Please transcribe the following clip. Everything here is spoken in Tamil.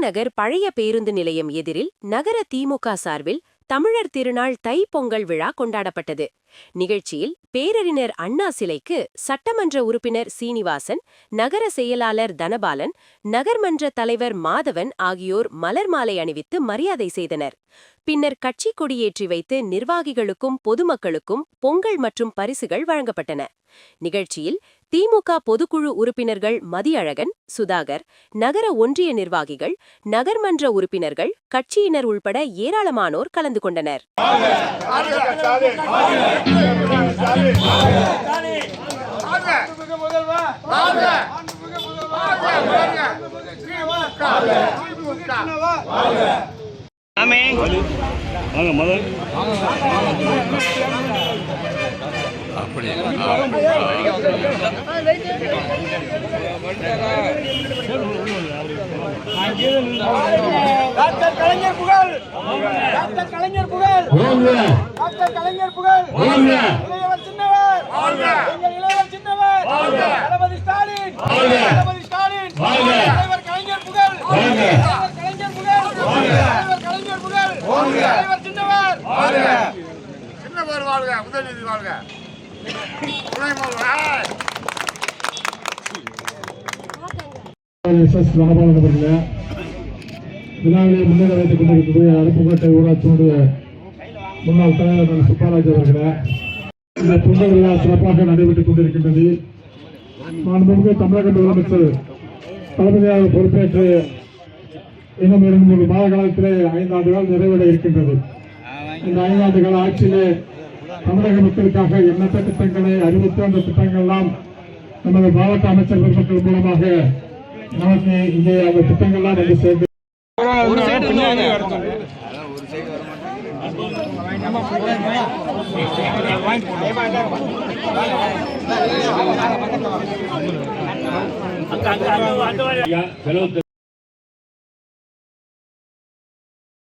நகர் பழைய பேருந்து நிலையம் எதிரில் நகர திமுக சார்பில் தமிழர் திருநாள் தை பொங்கல் விழா கொண்டாடப்பட்டது. நிகழ்ச்சியில் பேரறிஞர் அண்ணா சிலைக்கு சட்டமன்ற உறுப்பினர் சீனிவாசன், நகர செயலாளர் தனபாலன், நகர்மன்ற தலைவர் மாதவன் ஆகியோர் மலர் மாலை அணிவித்து மரியாதை செய்தனர். பின்னர் கட்சி கொடியேற்றி வைத்து நிர்வாகிகளுக்கும் பொதுமக்களுக்கும் பொங்கல் மற்றும் பரிசுகள் வழங்கப்பட்டன. நிகழ்ச்சியில் திமுக பொதுக்குழு உறுப்பினர்கள் மதியழகன், சுதாகர், நகர ஒன்றிய நிர்வாகிகள், நகர்மன்ற உறுப்பினர்கள், கட்சியினர் உள்பட ஏராளமானோர் கலந்து கொண்டனர். டாக்டர் கலைஞர் புகழ், டாக்டர் கலைஞர் புகழ், டாக்டர் கலைஞர் புகழ், இளையவர் சின்னவர், எங்கள் இளையவர் சின்னவர், தளபதி ஸ்டாலின், தளபதி ஸ்டாலின், இளையவர் கலைஞர் புகழ், இளையவர் கலைஞர் புகழ், இளையவர் கலைஞர் புகழ், இளையவர் சின்னவர், சின்னவர் வாழ்க, உதயநிதி வாழ்க, விழாவிலே முன்னிலை வைத்துக் கொண்டிருக்கக்கூடிய அருப்புக்கோட்டை ஊராட்சியினுடைய முன்னாள் தலைவர் சுப்பாராஜ் அவர்களே, இந்த பொங்கல் விழா சிறப்பாக நடைபெற்றுக் கொண்டிருக்கின்றது. மாண்புமிகு தமிழக முதலமைச்சர் தளபதியாக பொறுப்பேற்று இன்னும் 2-3 மாத காலத்திலே 5 ஆண்டுகள் நிறைவட இருக்கின்றது. இந்த 5 ஆண்டு கால ஆட்சியிலே தமிழக மக்களுக்காக எண்ணற்ற திட்டங்களை அறிவித்து அந்த திட்டங்கள் எல்லாம் நமது மாவட்ட அமைச்சர் பெருமக்கள் மூலமாக நமக்கு இங்கே அந்த திட்டங்கள்லாம் வந்து சேர்ந்து செலவு